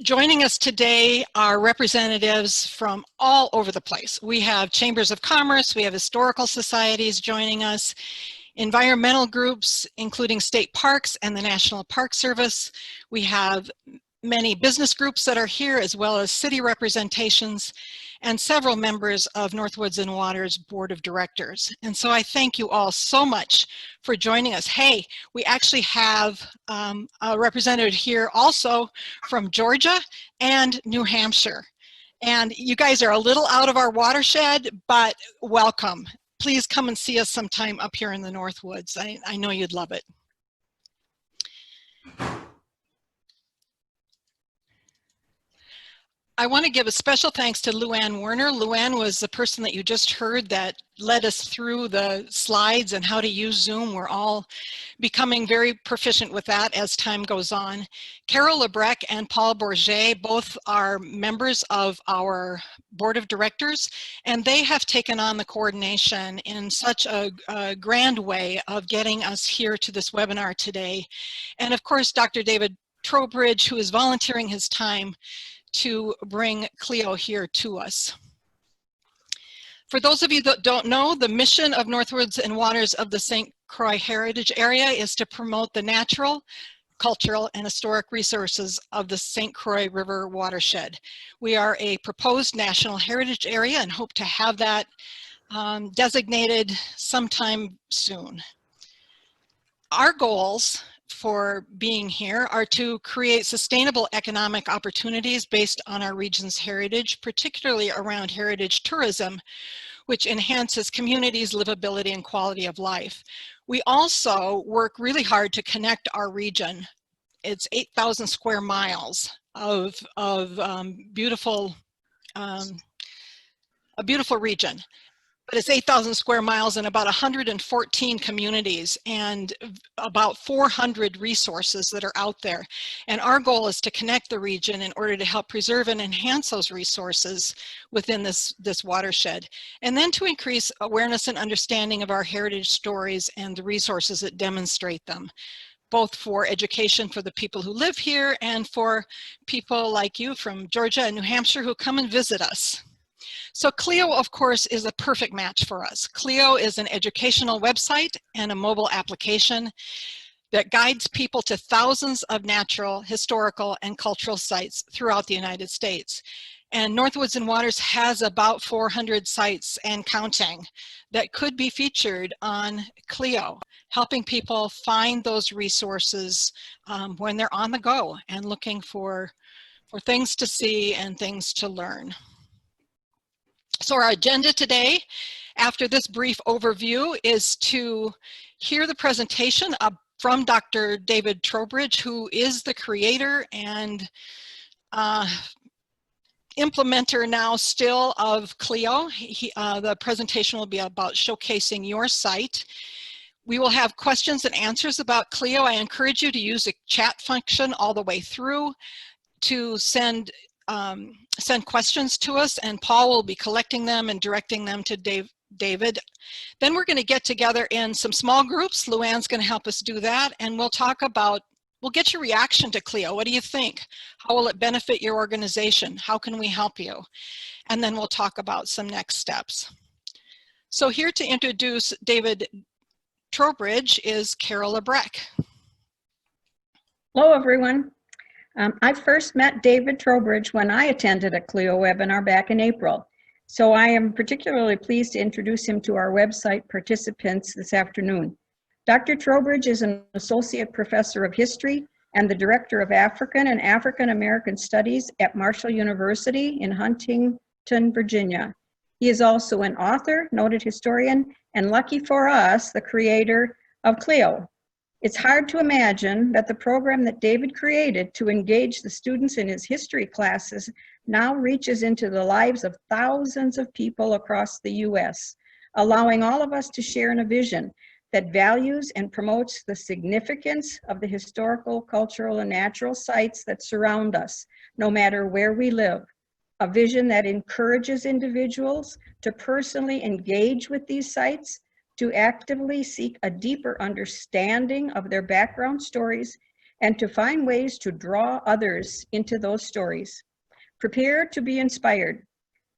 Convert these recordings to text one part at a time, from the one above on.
Joining us today are representatives from all over the place. We have chambers of commerce, we have historical societies joining us, environmental groups, including state parks and the National Park Service. We have many business groups that are here, as well as city representations, and several members of Northwoods and Waters Board of Directors. And so I thank you all so much for joining us. Hey, we actually have a representative here also from Georgia and New Hampshire. And you guys are a little out of our watershed, but welcome. Please come and see us sometime up here in the Northwoods. I know you'd love it. I want to give a special thanks to Luanne Werner. Luanne was the person that you just heard that led us through the slides and how to use Zoom. We're all becoming very proficient with that as time goes on. Carol Lebrecq and Paul Bourget both are members of our board of directors, and they have taken on the coordination in such a grand way of getting us here to this webinar today. And of course, Dr. David Trowbridge, who is volunteering his time to bring Clio here to us. For those of you that don't know, the mission of Northwoods and Waters of the St. Croix Heritage Area is to promote the natural, cultural, and historic resources of the St. Croix River watershed. We are a proposed National Heritage Area and hope to have that designated sometime soon. Our goals for being here are to create sustainable economic opportunities based on our region's heritage, particularly around heritage tourism, which enhances communities' livability and quality of life. We also work really hard to connect our region. It's 8,000 square miles of a beautiful region. But it's 8,000 square miles and about 114 communities and about 400 resources that are out there. And our goal is to connect the region in order to help preserve and enhance those resources within this watershed. And then to increase awareness and understanding of our heritage stories and the resources that demonstrate them, both for education for the people who live here and for people like you from Georgia and New Hampshire who come and visit us. So Clio, of course, is a perfect match for us. Clio is an educational website and a mobile application that guides people to thousands of natural, historical, and cultural sites throughout the United States. And Northwoods and Waters has about 400 sites and counting that could be featured on Clio, helping people find those resources when they're on the go and looking for things to see and things to learn. So our agenda today, after this brief overview, is to hear the presentation from Dr. David Trowbridge, who is the creator and implementer now still of Clio. The presentation will be about showcasing your site. We will have questions and answers about Clio. I encourage you to use the chat function all the way through to send questions to us, and Paul will be collecting them and directing them to David. Then we're going to get together in some small groups. Luanne's going to help us do that, and we'll get your reaction to Clio. What do you think? How will it benefit your organization? How can we help you? And then we'll talk about some next steps. So here to introduce David Trowbridge is Carol Lebrecq. Hello, everyone. I first met David Trowbridge when I attended a Clio webinar back in April. So I am particularly pleased to introduce him to our website participants this afternoon. Dr. Trowbridge is an associate professor of history and the director of African and African American Studies at Marshall University in Huntington, Virginia. He is also an author, noted historian, and lucky for us, the creator of Clio. It's hard to imagine that the program that David created to engage the students in his history classes now reaches into the lives of thousands of people across the U.S., allowing all of us to share in a vision that values and promotes the significance of the historical, cultural, and natural sites that surround us, no matter where we live. A vision that encourages individuals to personally engage with these sites, to actively seek a deeper understanding of their background stories, and to find ways to draw others into those stories. Prepare to be inspired.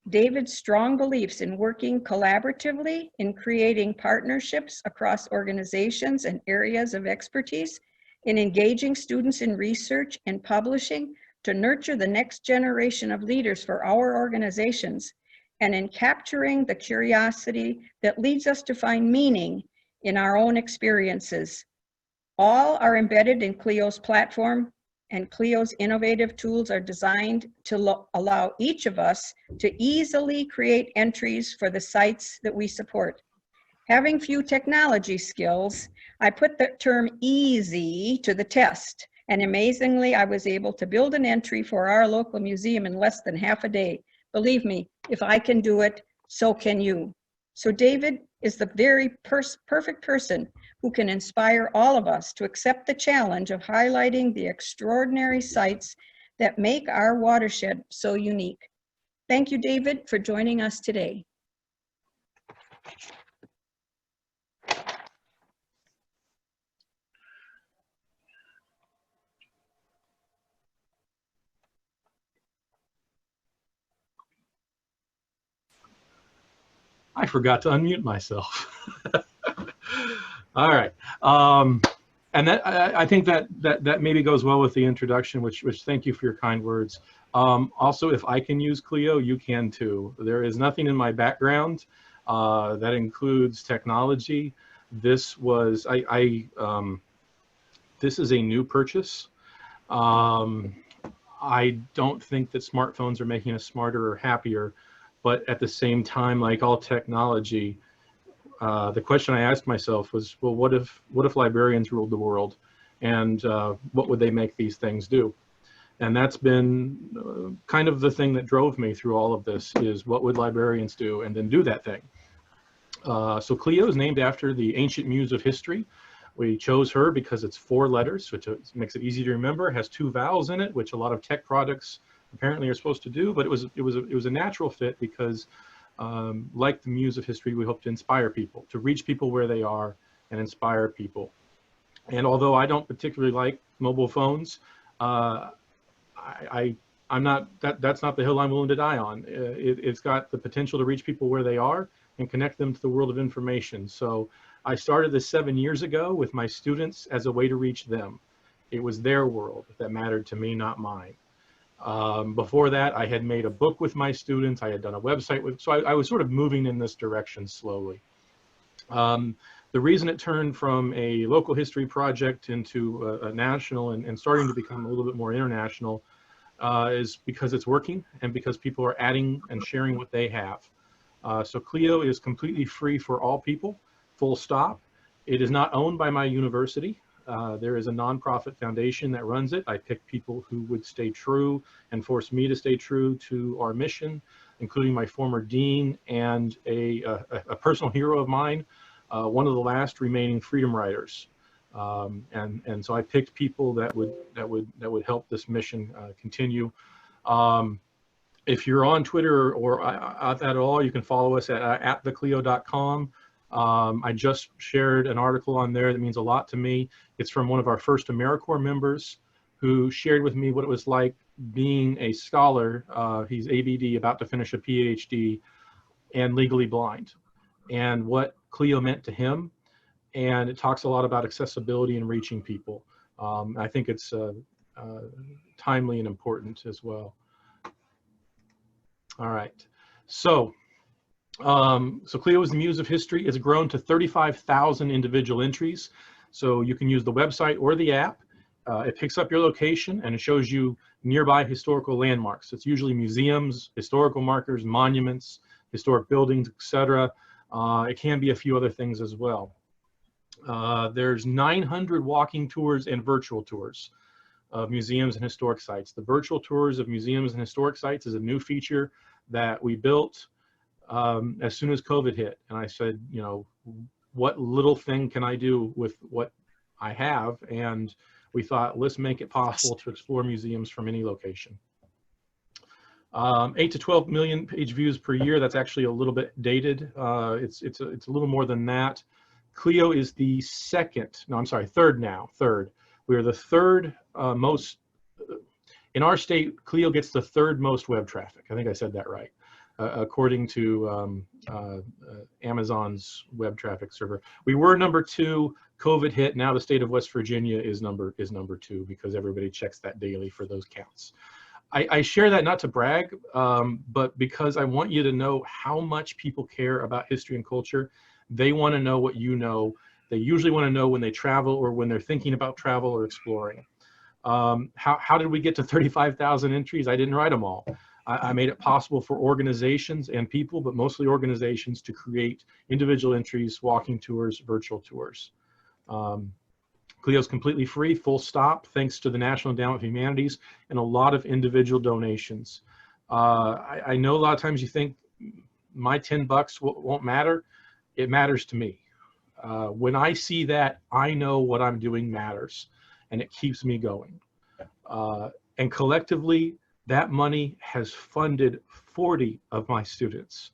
David's strong beliefs in working collaboratively, in creating partnerships across organizations and areas of expertise, in engaging students in research and publishing to nurture the next generation of leaders for our organizations, and in capturing the curiosity that leads us to find meaning in our own experiences. All are embedded in Clio's platform, and Clio's innovative tools are designed to allow each of us to easily create entries for the sites that we support. Having few technology skills, I put the term easy to the test, and amazingly, I was able to build an entry for our local museum in less than half a day. Believe me, if I can do it, so can you. So David is the very perfect person who can inspire all of us to accept the challenge of highlighting the extraordinary sites that make our watershed so unique. Thank you, David, for joining us today. I forgot to unmute myself. All right. And that I think that maybe goes well with the introduction, which thank you for your kind words. Also, if I can use Clio, you can too. There is nothing in my background that includes technology. This was this is a new purchase. I don't think that smartphones are making us smarter or happier, but at the same time, like all technology, the question I asked myself was, well, what if librarians ruled the world, and what would they make these things do? And that's been kind of the thing that drove me through all of this, is what would librarians do, and then do that thing. So Clio is named after the ancient muse of history. We chose her because it's 4 letters, which makes it easy to remember. It has 2 vowels in it, which a lot of tech products apparently are supposed to do, but it was a natural fit because like the muse of history, we hope to inspire people, to reach people where they are and inspire people. And although I don't particularly like mobile phones, I'm not, that's not the hill I'm willing to die on. It's got the potential to reach people where they are and connect them to the world of information. So I started this 7 years ago with my students as a way to reach them. It was their world that mattered to me, not mine. Before that, I had made a book with my students. I had done a website with, so I was sort of moving in this direction slowly. The reason it turned from a local history project into a national and starting to become a little bit more international is because it's working and because people are adding and sharing what they have. So Clio is completely free for all people, full stop. It is not owned by my university. There is a nonprofit foundation that runs it. I picked people who would stay true and force me to stay true to our mission, including my former dean and a personal hero of mine, one of the last remaining freedom riders. And so I picked people that would help this mission continue. If you're on Twitter or at all, you can follow us at theclio.com. I just shared an article on there that means a lot to me. It's from one of our first AmeriCorps members who shared with me what it was like being a scholar. He's ABD, about to finish a PhD, and legally blind, and what Clio meant to him. And it talks a lot about accessibility and reaching people. I think it's timely and important as well. All right, so Clio is the muse of history. It's grown to 35,000 individual entries. So you can use the website or the app. It picks up your location and it shows you nearby historical landmarks. It's usually museums, historical markers, monuments, historic buildings, etc. It can be a few other things as well. There's 900 walking tours and virtual tours of museums and historic sites. The virtual tours of museums and historic sites is a new feature that we built as soon as COVID hit. And I said, you know, what little thing can I do with what I have? And we thought, let's make it possible to explore museums from any location. 8 to 12 million page views per year. That's actually a little bit dated. It's a little more than that. Clio is the third We are the third most, in our state, Clio gets the third most web traffic. I think I said that right. According to Amazon's web traffic server. We were number 2, COVID hit, now the state of West Virginia is number 2 because everybody checks that daily for those counts. I share that not to brag, but because I want you to know how much people care about history and culture. They want to know what you know. They usually want to know when they travel or when they're thinking about travel or exploring. How did we get to 35,000 entries? I didn't write them all. I made it possible for organizations and people, but mostly organizations, to create individual entries, walking tours, virtual tours. Clio's completely free, full stop, thanks to the National Endowment for Humanities and a lot of individual donations. I know a lot of times you think my 10 bucks won't matter. It matters to me. When I see that, I know what I'm doing matters, and it keeps me going. And collectively, that money has funded 40 of my students.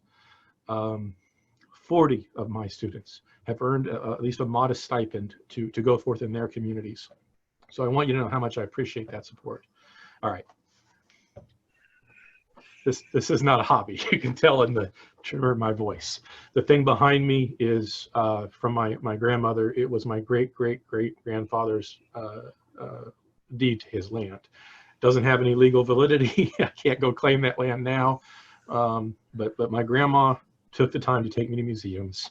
40 of my students have earned at least a modest stipend to go forth in their communities. So I want you to know how much I appreciate that support. All right. This is not a hobby. You can tell in the tremor of my voice. The thing behind me is from my grandmother. It was my great-great-great-grandfather's deed to his land. Doesn't have any legal validity. I can't go claim that land now. But my grandma took the time to take me to museums,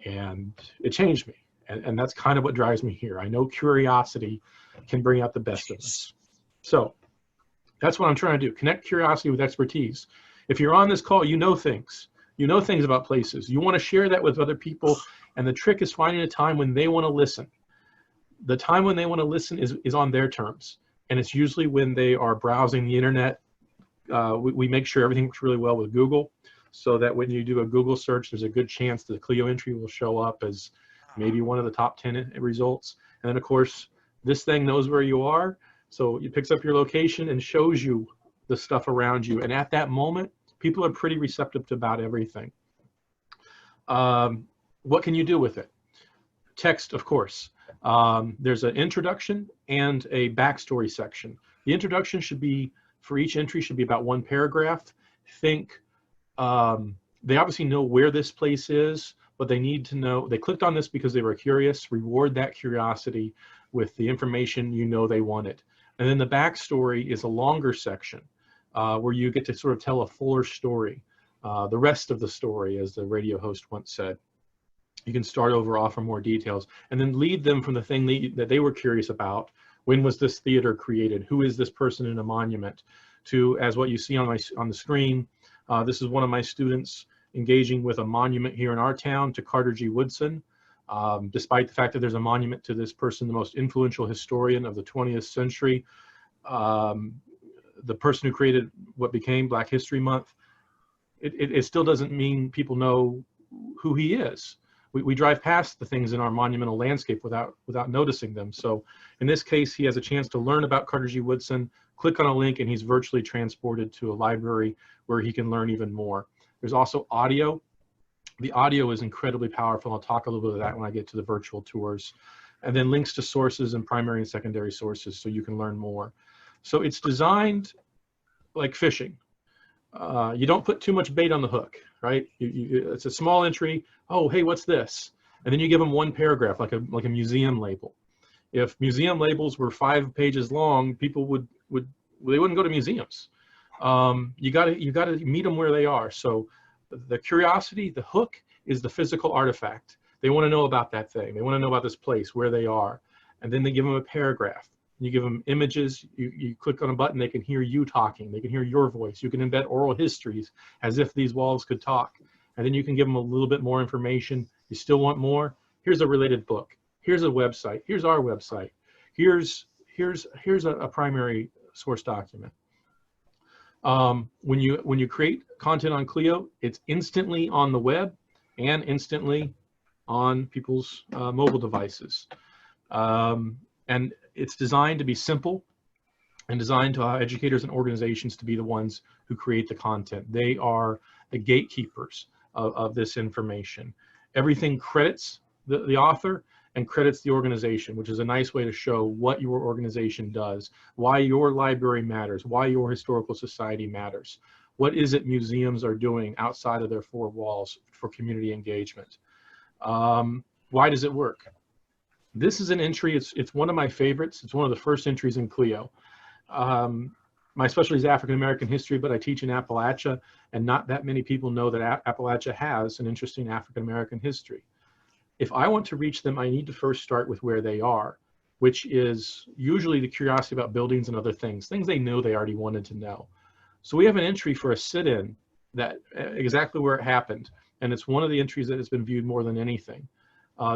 and it changed me. And that's kind of what drives me here. I know curiosity can bring out the best of us. So that's what I'm trying to do. Connect curiosity with expertise. If you're on this call, you know things. You know things about places. You want to share that with other people. And the trick is finding a time when they want to listen. The time when they want to listen is on their terms. And it's usually when they are browsing the internet. We make sure everything works really well with Google, so that when you do a Google search, there's a good chance the Clio entry will show up as maybe one of the top 10 results. And then, of course, this thing knows where you are. So it picks up your location and shows you the stuff around you. And at that moment, people are pretty receptive to about everything. What can you do with it? Text, of course. There's an introduction and a backstory section. The introduction should be, for each entry, should be about 1 paragraph. Think, they obviously know where this place is, but they need to know, they clicked on this because they were curious. Reward that curiosity with the information you know they wanted. And then the backstory is a longer section where you get to sort of tell a fuller story, the rest of the story, as the radio host once said. You can start over, offer more details, and then lead them from the thing that they were curious about. When was this theater created? Who is this person in a monument? To, as what you see on the screen, this is one of my students engaging with a monument here in our town to Carter G. Woodson. Despite the fact that there's a monument to this person, the most influential historian of the 20th century, the person who created what became Black History Month, it still doesn't mean people know who he is. We drive past the things in our monumental landscape without noticing them. So in this case, he has a chance to learn about Carter G. Woodson, click on a link, and he's virtually transported to a library where he can learn even more. There's also audio. The audio is incredibly powerful. I'll talk a little bit of that when I get to the virtual tours. And then links to sources and primary and secondary sources so you can learn more. So it's designed like fishing. You don't put too much bait on the hook, right? It's a small entry. Oh, hey, what's this? And then you give them 1 paragraph, like a museum label. If museum labels were 5 pages long, people they wouldn't go to museums. You gotta meet them where they are. So the curiosity, the hook, is the physical artifact. They want to know about that thing. They want to know about this place, where they are. And then they give them a paragraph. You give them images. You click on a button, they can hear you talking. They can hear your voice. You can embed oral histories as if these walls could talk. And then you can give them a little bit more information. You still want more? Here's a related book. Here's a website. Here's our website. Here's a primary source document. When you create content on Clio, it's instantly on the web and instantly on people's mobile devices. And it's designed to be simple and designed to allow educators and organizations to be the ones who create the content. They are the gatekeepers of this information. Everything credits the author, and credits the organization, which is a nice way to show what your organization does, why your library matters, why your historical society matters. What is it museums are doing outside of their four walls for community engagement? Why does it work? This is an entry, it's one of my favorites. It's one of the first entries in Clio. My specialty is African American history, but I teach in Appalachia, and not that many people know that Appalachia has an interesting African American history. If I want to reach them, I need to first start with where they are, which is usually the curiosity about buildings and other things they know they already wanted to know. So we have an entry for a sit-in that exactly where it happened, and it's one of the entries that has been viewed more than anything.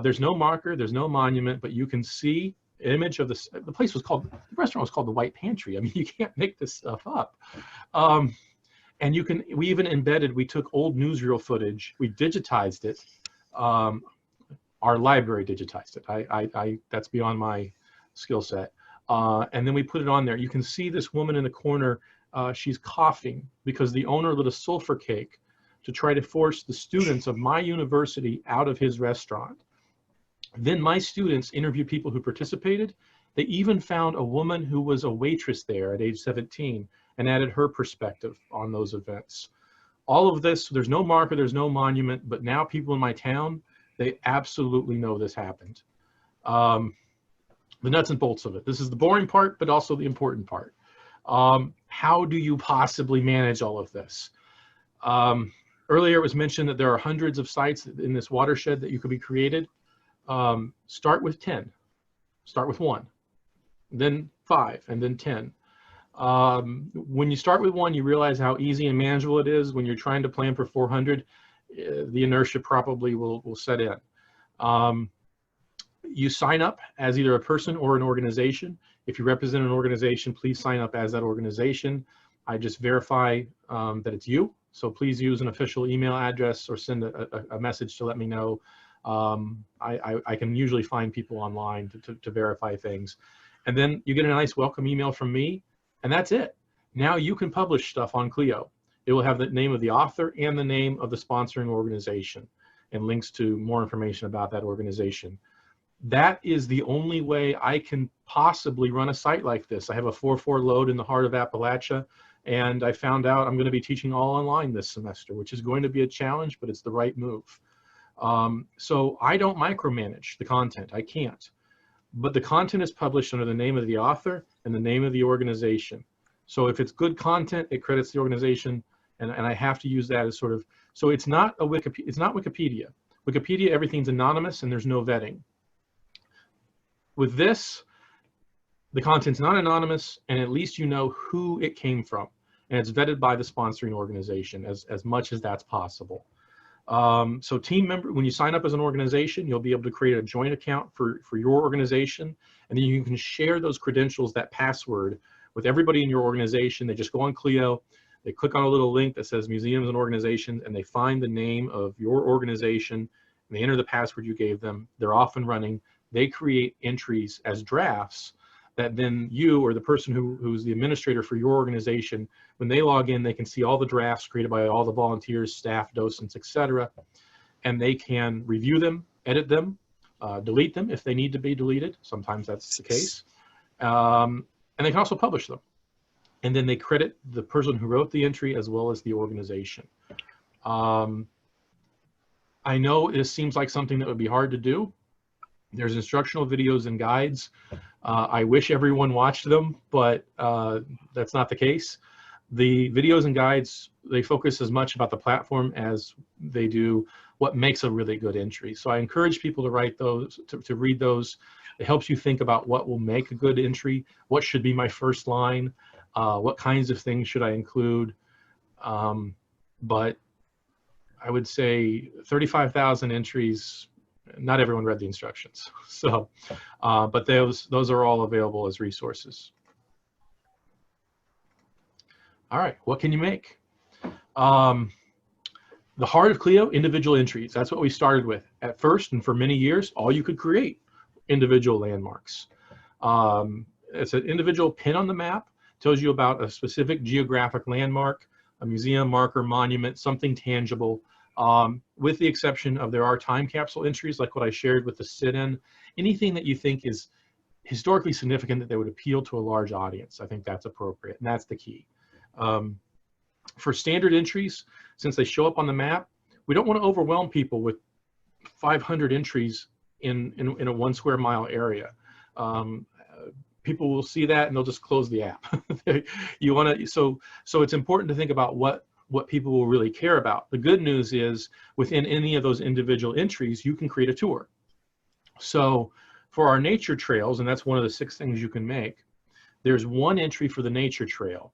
There's no marker, there's no monument, but you can see an image of the place was called, the restaurant was called the White Pantry. I mean, you can't make this stuff up. And we even embedded, we took old newsreel footage, we digitized it. Our library digitized it. That's beyond my skill set. And then we put it on there. You can see this woman in the corner, she's coughing because the owner lit a sulfur cake to try to force the students of my university out of his restaurant. Then my students interviewed people who participated. They even found a woman who was a waitress there at age 17 and added her perspective on those events. All of this, there's no marker, there's no monument, but now people in my town, they absolutely know this happened. The nuts and bolts of it. This is the boring part, but also the important part. How do you possibly manage all of this? Earlier it was mentioned that there are hundreds of sites in this watershed that you could be created. Start with 10, start with 1, then 5, and then 10. When you start with 1, you realize how easy and manageable it is. When you're trying to plan for 400, the inertia probably will set in. You sign up as either a person or an organization. If you represent an organization, please sign up as that organization. I just verify that it's you. So please use an official email address or send a message to let me know. I can usually find people online to verify things. And then you get a nice welcome email from me, and that's it. Now you can publish stuff on Clio. It will have the name of the author and the name of the sponsoring organization and links to more information about that organization. That is the only way I can possibly run a site like this. I have a 4.4 load in the heart of Appalachia, and I found out I'm going to be teaching all online this semester, which is going to be a challenge, but it's the right move. So I don't micromanage the content. I can't. But the content is published under the name of the author and the name of the organization. So if it's good content, it credits the organization, and I have to use that as sort of, so it's not a Wikipedia, it's not Wikipedia. Wikipedia, everything's anonymous and there's no vetting. With this, the content's not anonymous, and at least you know who it came from, and it's vetted by the sponsoring organization as much as that's possible. So team member, when you sign up as an organization, you'll be able to create a joint account for your organization, and then you can share those credentials, that password, with everybody in your organization. They just go on Clio, they click on a little link that says museums and organizations, and they find the name of your organization, and they enter the password you gave them. They're off and running. They create entries as drafts that then you or the person who's the administrator for your organization, when they log in, they can see all the drafts created by all the volunteers, staff, docents, etc. And they can review them, edit them, delete them if they need to be deleted. Sometimes that's the case. And they can also publish them. And then they credit the person who wrote the entry as well as the organization. I know it seems like something that would be hard to do. There's instructional videos and guides. I wish everyone watched them, but that's not the case. The videos and guides, they focus as much about the platform as they do what makes a really good entry. So I encourage people to write those, to read those. It helps you think about what will make a good entry, what should be my first line, what kinds of things should I include. But I would say 35,000 entries, not everyone read the instructions. So, but those are all available as resources. All right, what can you make? The heart of Clio, individual entries. That's what we started with. At first, and for many years, all you could create, individual landmarks. It's an individual pin on the map, tells you about a specific geographic landmark, a museum, marker, monument, something tangible, with the exception of there are time capsule entries like what I shared with the sit-in, anything that you think is historically significant that they would appeal to a large audience. I think that's appropriate, and that's the key. For standard entries, since they show up on the map, we don't want to overwhelm people with 500 entries in a 1 square mile area. People will see that and they'll just close the app. You want to, so it's important to think about what people will really care about. The good news is within any of those individual entries, you can create a tour. So for our nature trails, and that's one of the 6 things you can make, there's one entry for the nature trail.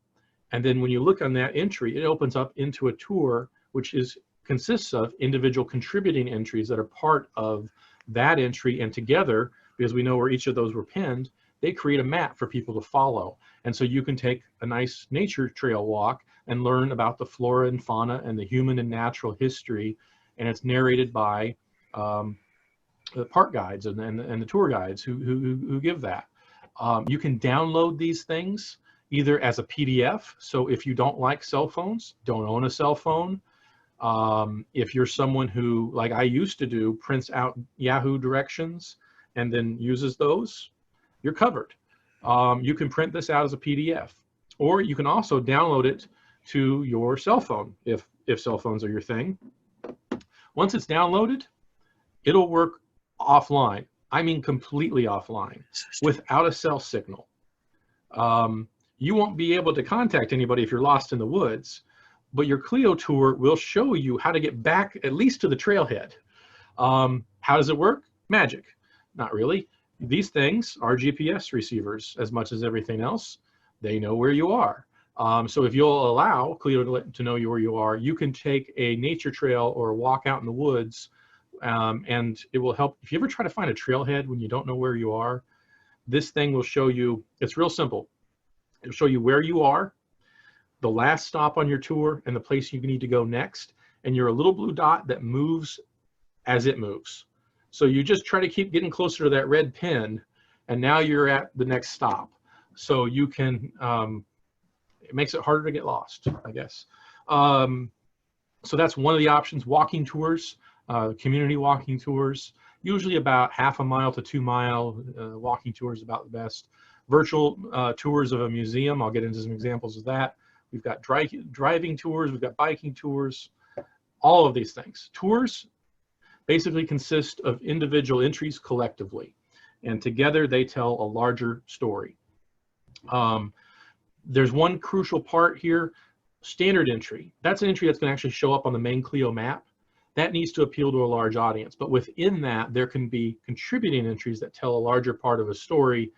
And then when you look on that entry, it opens up into a tour, which consists of individual contributing entries that are part of that entry, and together, because we know where each of those were pinned, they create a map for people to follow. And so you can take a nice nature trail walk and learn about the flora and fauna and the human and natural history, and it's narrated by the park guides and the tour guides who give that. You can download these things either as a PDF. So if you don't like cell phones, don't own a cell phone. If you're someone who, like I used to do, prints out Yahoo directions and then uses those, you're covered. You can print this out as a PDF, or you can also download it to your cell phone if cell phones are your thing. Once it's downloaded, it'll work offline. I mean completely offline, without a cell signal. You won't be able to contact anybody if you're lost in the woods, but your Clio tour will show you how to get back at least to the trailhead. How does it work? Magic. Not really. These things are GPS receivers as much as everything else. They know where you are. So if you'll allow Clio to know where you are, you can take a nature trail or a walk out in the woods, and it will help. If you ever try to find a trailhead when you don't know where you are, this thing will show you. It's real simple. It'll show you where you are, the last stop on your tour, and the place you need to go next. And you're a little blue dot that moves as it moves. So you just try to keep getting closer to that red pin, and now you're at the next stop. So you can, it makes it harder to get lost, I guess. So that's one of the options. Walking tours, community walking tours, usually about ½ a mile to 2 mile. Walking tours about the best. Virtual tours of a museum. I'll get into some examples of that. We've got driving tours, we've got biking tours, all of these things. Tours basically consist of individual entries collectively, and together they tell a larger story. There's one crucial part here, standard entry. That's an entry that's going to actually show up on the main Clio map. That needs to appeal to a large audience, but within that, there can be contributing entries that tell a larger part of a story.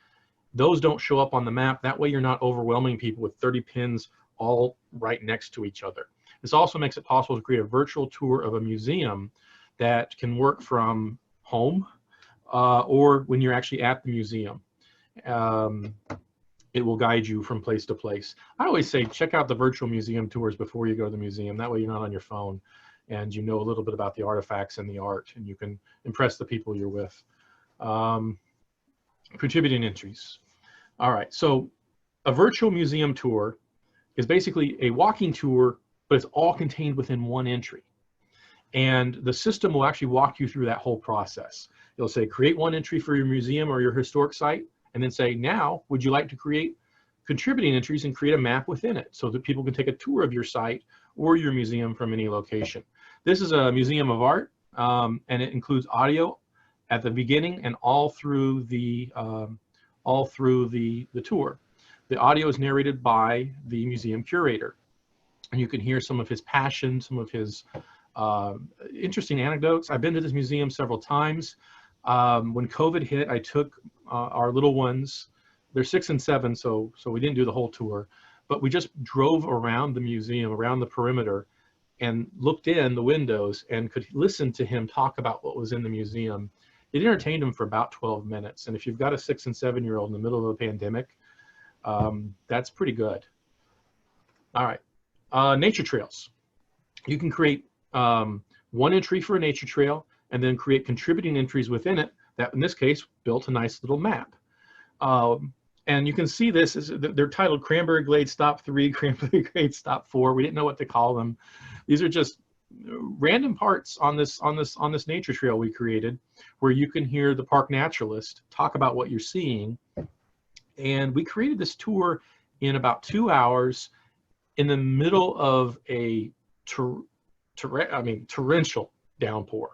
Those don't show up on the map. That way you're not overwhelming people with 30 pins all right next to each other. This also makes it possible to create a virtual tour of a museum that can work from home or when you're actually at the museum. It will guide you from place to place. I always say check out the virtual museum tours before you go to the museum. That way you're not on your phone and you know a little bit about the artifacts and the art, and you can impress the people you're with. Contributing entries. All right, so a virtual museum tour is basically a walking tour, but it's all contained within one entry. And the system will actually walk you through that whole process. It'll say, create one entry for your museum or your historic site, and then say, now, would you like to create contributing entries and create a map within it so that people can take a tour of your site or your museum from any location. This is a museum of art, and it includes audio at the beginning and all through the tour. The audio is narrated by the museum curator, and you can hear some of his passion, some of his interesting anecdotes. I've been to this museum several times. When COVID hit, I took our little ones. They're 6 and 7, so we didn't do the whole tour, but we just drove around the museum, around the perimeter, and looked in the windows and could listen to him talk about what was in the museum. It entertained him for about 12 minutes. And if you've got a 6 and 7-year-old in the middle of a pandemic, that's pretty good. All right, nature trails. You can create one entry for a nature trail and then create contributing entries within it that, in this case, built a nice little map. And you can see this, they're titled Cranberry Glade Stop 3, Cranberry Glade Stop 4. We didn't know what to call them. These are just random parts on this nature trail we created, where you can hear the park naturalist talk about what you're seeing. And we created this tour in about 2 hours in the middle of a torrential downpour.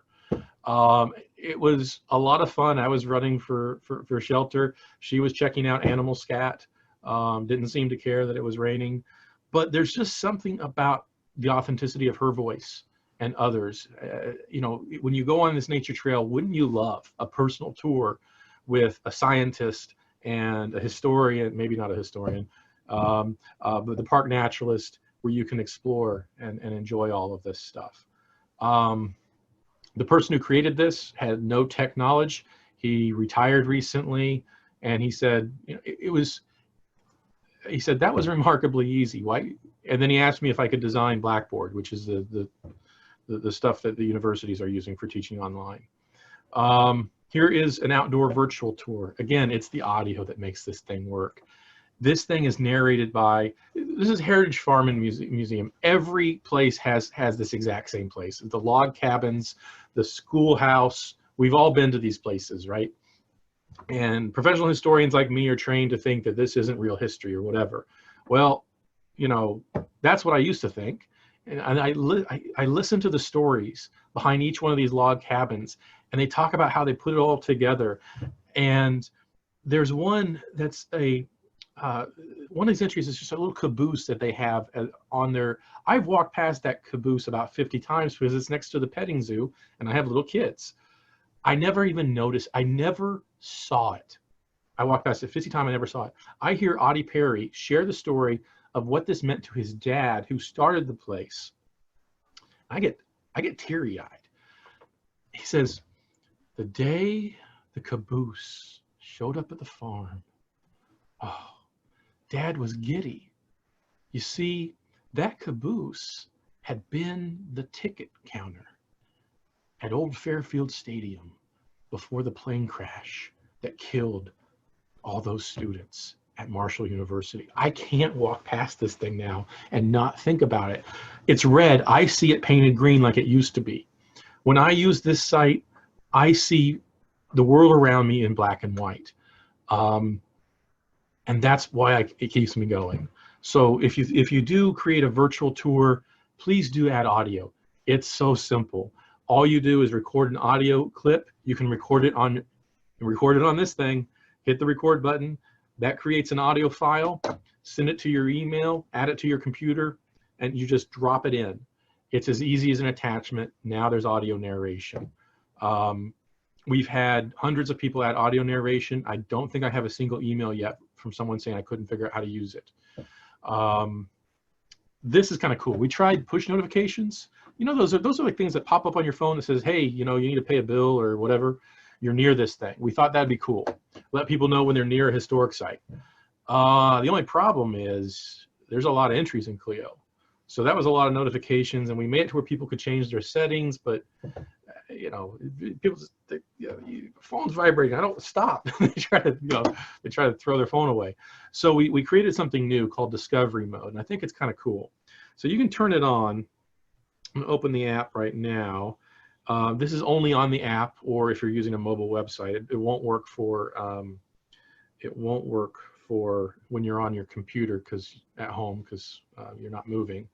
It was a lot of fun. I was running for shelter. She was checking out animal scat. Didn't seem to care that it was raining. But there's just something about the authenticity of her voice and others. You know, when you go on this nature trail, wouldn't you love a personal tour with a scientist and a historian, maybe not a historian, but the park naturalist, where you can explore and enjoy all of this stuff. The person who created this had no tech knowledge. He retired recently, and he said, you know, he said that was remarkably easy. Why? And then he asked me if I could design Blackboard, which is the stuff that the universities are using for teaching online. Here is an outdoor virtual tour. Again, it's the audio that makes this thing work. This thing is narrated by, this is Heritage Farm and Museum. Every place has this exact same place. The log cabins, the schoolhouse, we've all been to these places, right? And professional historians like me are trained to think that this isn't real history or whatever. Well, you know, that's what I used to think. And I listen to the stories behind each one of these log cabins, and they talk about how they put it all together. And there's one that's one of these entries is just a little caboose that they have on their, I've walked past that caboose about 50 times because it's next to the petting zoo and I have little kids. I never even noticed, I never saw it. I walked past it 50 times, I never saw it. I hear Audie Perry share the story of what this meant to his dad, who started the place. I get teary-eyed. He says, the day the caboose showed up at the farm, oh, Dad was giddy. You see, that caboose had been the ticket counter at Old Fairfield Stadium before the plane crash that killed all those students at Marshall University. I can't walk past this thing now and not think about it. It's red. I see it painted green like it used to be. When I use this site, I see the world around me in black and white. And that's why it keeps me going. So if you do create a virtual tour, please do add audio. It's so simple. All you do is record an audio clip. You can record it on this thing, hit the record button. That creates an audio file, send it to your email, add it to your computer, and you just drop it in. It's as easy as an attachment. Now there's audio narration. We've had hundreds of people add audio narration. I don't think I have a single email yet from someone saying I couldn't figure out how to use it. This is kind of cool. We tried push notifications. You know, those are like things that pop up on your phone that says, hey, you know, you need to pay a bill or whatever. You're near this thing. We thought that'd be cool. Let people know when they're near a historic site. The only problem is there's a lot of entries in Clio. So that was a lot of notifications, and we made it to where people could change their settings, but you know, people, phone's vibrating. I don't stop. They try to throw their phone away. So we created something new called Discovery Mode, and I think it's kind of cool. So you can turn it on. I'm gonna open the app right now. This is only on the app, or if you're using a mobile website, it won't work for when you're on your computer at home because you're not moving.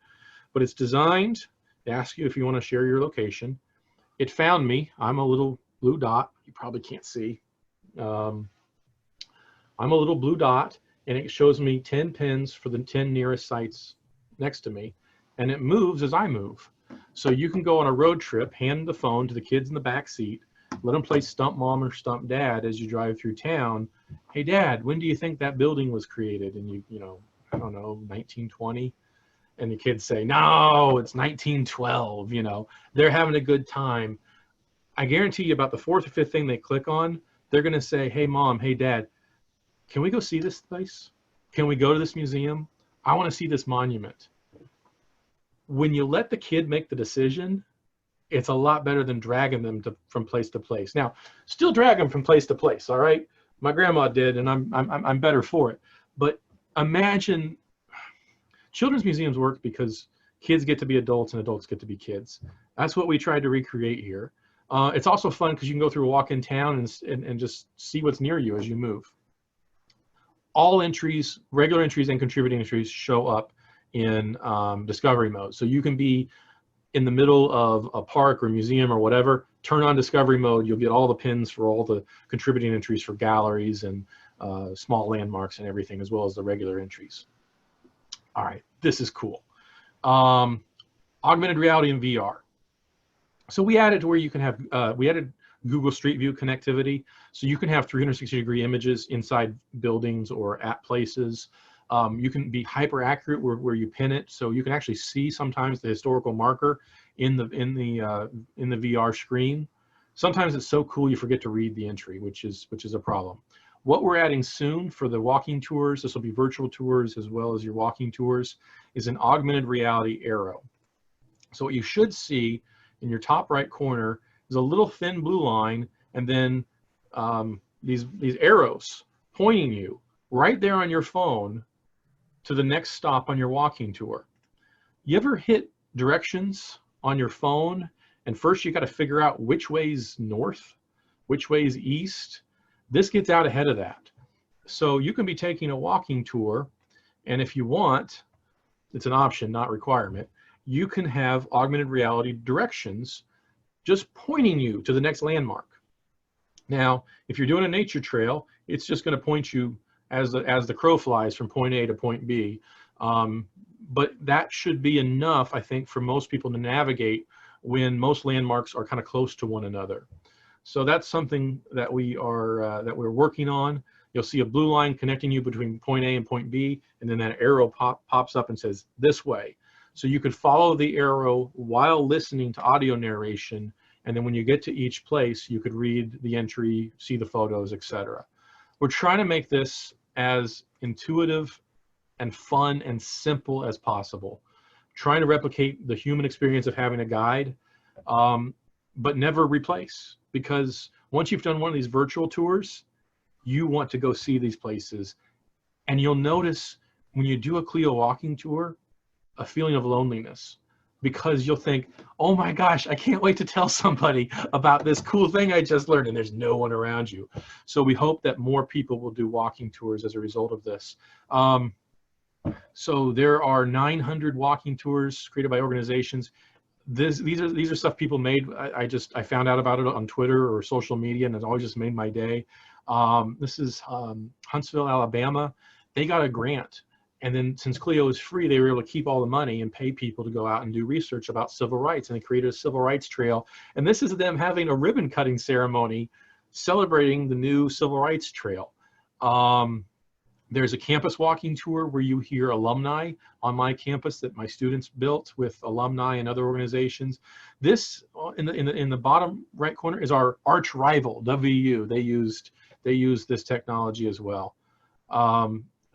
But it's designed to ask you if you want to share your location. It found me. I'm a little blue dot. You probably can't see. I'm a little blue dot, and it shows me 10 pins for the 10 nearest sites next to me, and it moves as I move. So you can go on a road trip, hand the phone to the kids in the back seat, let them play Stump Mom or Stump Dad as you drive through town. Hey, Dad, when do you think that building was created? And you know, I don't know, 1920. And the kids say, no, it's 1912. You know, they're having a good time. I guarantee you about the fourth or fifth thing they click on, they're going to say, hey, Mom, hey, Dad, can we go see this place? Can we go to this museum? I want to see this monument. When you let the kid make the decision, it's a lot better than dragging them from place to place. Now, still drag them from place to place, all right? My grandma did, and I'm better for it. But imagine, children's museums work because kids get to be adults and adults get to be kids. That's what we tried to recreate here. It's also fun because you can go through a walk in town and just see what's near you as you move. All entries, regular entries and contributing entries, show up in discovery mode. So you can be in the middle of a park or museum or whatever, turn on discovery mode, you'll get all the pins for all the contributing entries for galleries and small landmarks and everything, as well as the regular entries. All right, this is cool. Augmented reality and VR. So we added to where you can have, we added Google Street View connectivity. So you can have 360-degree images inside buildings or at places. You can be hyper accurate where you pin it. So you can actually see sometimes the historical marker in the VR screen. Sometimes it's so cool you forget to read the entry, which is a problem. What we're adding soon for the walking tours, this will be virtual tours as well as your walking tours, is an augmented reality arrow. So what you should see in your top right corner is a little thin blue line, and then these arrows pointing you right there on your phone to the next stop on your walking tour. You ever hit directions on your phone and first you got to figure out which way's north, which way's east? This gets out ahead of that. So you can be taking a walking tour, and if you want, it's an option, not requirement, you can have augmented reality directions just pointing you to the next landmark. Now, if you're doing a nature trail, it's just going to point you as the crow flies from point A to point B. But that should be enough, I think, for most people to navigate when most landmarks are kind of close to one another. So that's something that we're working on. You'll see a blue line connecting you between point A and point B, and then that arrow pops up and says this way. So you could follow the arrow while listening to audio narration, and then when you get to each place, you could read the entry, see the photos, etc. We're trying to make this as intuitive and fun and simple as possible, trying to replicate the human experience of having a guide, but never replace, because once you've done one of these virtual tours, you want to go see these places, and you'll notice when you do a Clio walking tour, a feeling of loneliness, because you'll think, oh my gosh, I can't wait to tell somebody about this cool thing I just learned, and there's no one around you. So we hope that more people will do walking tours as a result of this. So there are 900 walking tours created by organizations. These are stuff people made. I found out about it on Twitter or social media, and it's always just made my day. This is Huntsville, Alabama. They got a grant. And then since Clio is free, they were able to keep all the money and pay people to go out and do research about civil rights. And they created a civil rights trail. And this is them having a ribbon cutting ceremony celebrating the new civil rights trail. There's a campus walking tour where you hear alumni on my campus that my students built with alumni and other organizations. This in the bottom right corner is our arch rival, WU. They used this technology as well.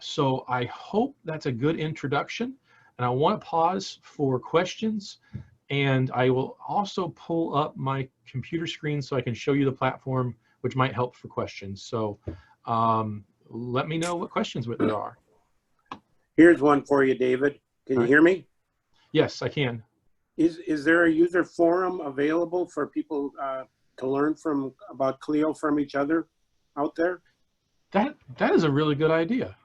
So I hope that's a good introduction, and I want to pause for questions, and I will also pull up my computer screen so I can show you the platform, which might help for questions. So let me know what questions there are. Here's one for you, David. Can you hear me? Yes, I can. Is there a user forum available for people to learn about Clio from each other out there? That is a really good idea.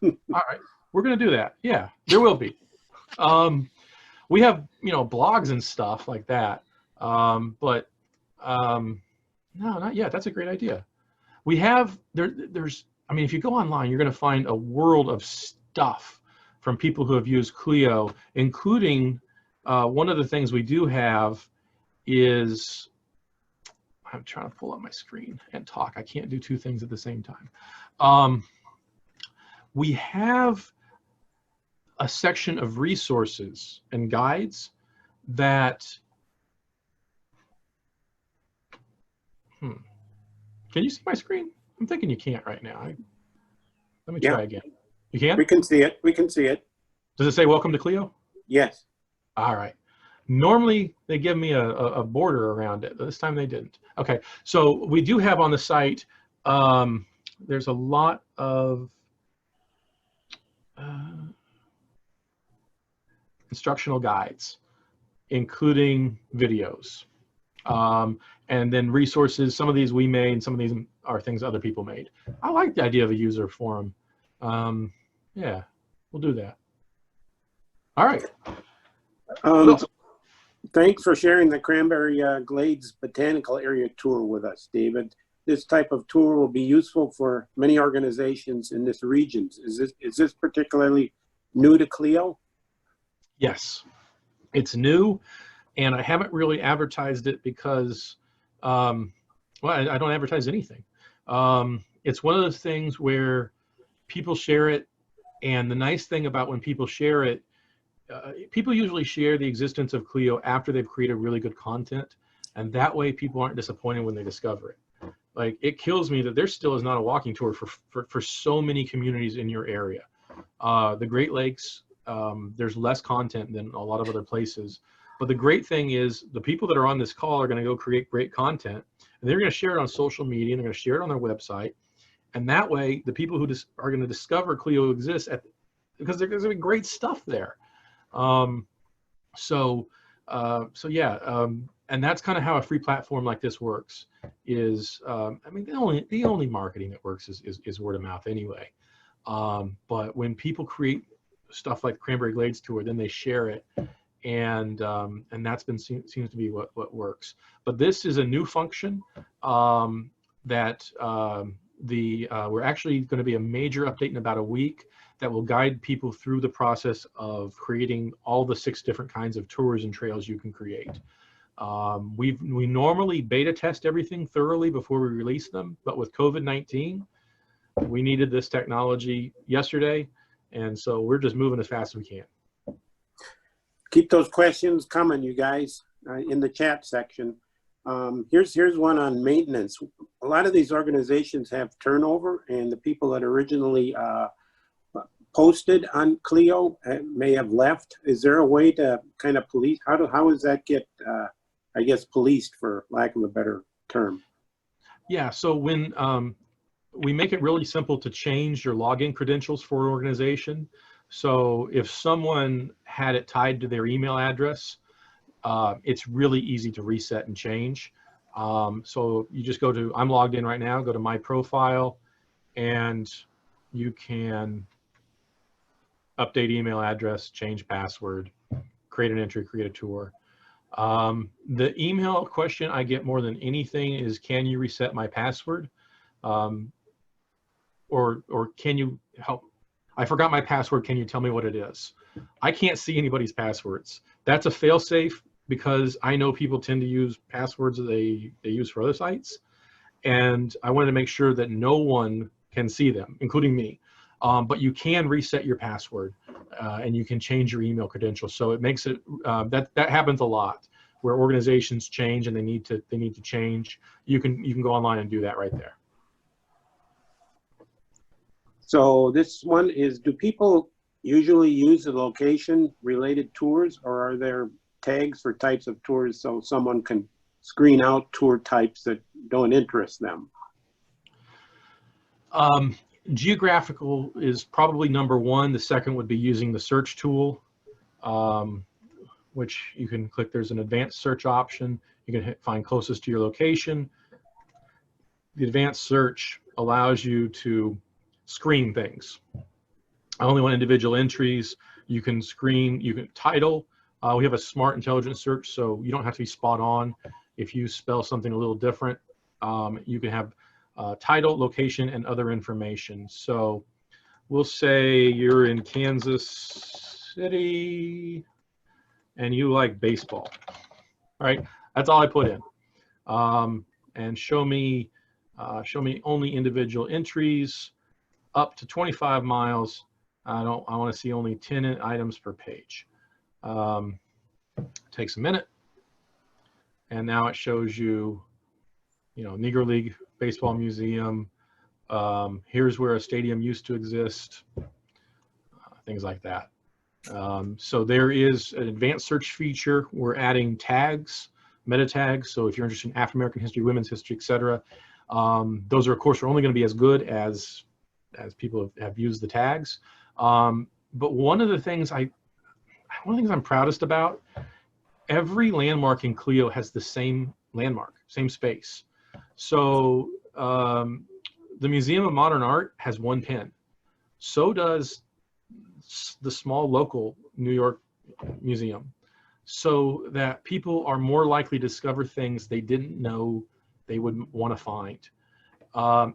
All right, we're going to do that. Yeah, there will be. We have, blogs and stuff like that. But no, not yet. That's a great idea. We have, I mean, if you go online, you're going to find a world of stuff from people who have used Clio, including one of the things we do have is, I'm trying to pull up my screen and talk. I can't do two things at the same time. We have a section of resources and guides that, can you see my screen? I'm thinking you can't right now. Let me try again. You can? We can see it. We can see it. Does it say welcome to Clio? Yes. All right. Normally they give me a border around it. This time they didn't. Okay. So we do have on the site, there's a lot of instructional guides, including videos, and then resources. Some of these we made, some of these are things other people made. I like the idea of a user forum. Yeah, we'll do that. All right. What else? Thanks for sharing the Cranberry Glades Botanical Area tour with us, David. This type of tour will be useful for many organizations in this region. Is this particularly new to Clio? Yes, it's new, and I haven't really advertised it because, well, I don't advertise anything. It's one of those things where people share it, and the nice thing about when people share it, people usually share the existence of Clio after they've created really good content, and that way people aren't disappointed when they discover it. Like, it kills me that there still is not a walking tour for so many communities in your area. The Great Lakes, there's less content than a lot of other places. But the great thing is the people that are on this call are going to go create great content, and they're going to share it on social media, and they're going to share it on their website. And that way, the people who are going to discover Clio exists because there's going to be great stuff there. So yeah, and that's kind of how a free platform like this works. I mean, the only marketing that works is word of mouth anyway. But when people create stuff like Cranberry Glades Tour, then they share it, and that's seems to be what works. But this is a new function that we're actually going to be a major update in about a week that will guide people through the process of creating all the 6 different kinds of tours and trails you can create. We normally beta test everything thoroughly before we release them, but with COVID-19, we needed this technology yesterday, and so we're just moving as fast as we can. Keep those questions coming, you guys, in the chat section. Here's one on maintenance. A lot of these organizations have turnover, and the people that originally posted on Clio may have left. Is there a way to kind of police? How does that get, I guess, policed, for lack of a better term? Yeah, so when we make it really simple to change your login credentials for an organization. So if someone had it tied to their email address, it's really easy to reset and change. So you just go to, I'm logged in right now, go to my profile, and you can update email address, change password, create an entry, create a tour. The email question I get more than anything is, can you reset my password? Or can you help? I forgot my password. Can you tell me what it is? I can't see anybody's passwords. That's a fail-safe because I know people tend to use passwords that they use for other sites. And I wanted to make sure that no one can see them, including me. But you can reset your password and you can change your email credentials. So it makes it, that happens a lot where organizations change and they need to change. You can go online and do that right there. So this one is, do people usually use the location related tours, or are there tags for types of tours so someone can screen out tour types that don't interest them? Geographical is probably number one. The second would be using the search tool, which you can click. There's an advanced search option. You can find closest to your location. The advanced search allows you to screen things. I only want individual entries. You can screen, you can title. We have a smart intelligent search, so you don't have to be spot on. If you spell something a little different, you can have title, location, and other information. So we'll say you're in Kansas City and you like baseball, right? That's all I put in. And show me only individual entries up to 25 miles. I want to see only 10 items per page. Takes a minute. And now it shows you, Negro League Baseball Museum. Here's where a stadium used to exist. Things like that. So there is an advanced search feature. We're adding tags, meta tags. So if you're interested in African American history, women's history, etc., those are, of course, are only going to be as good as people have used the tags. But one of the things I one of the things I'm proudest about, every landmark in Clio has the same landmark, same space. So the Museum of Modern Art has one pin. So does the small local New York museum. So that people are more likely to discover things they didn't know they would want to find.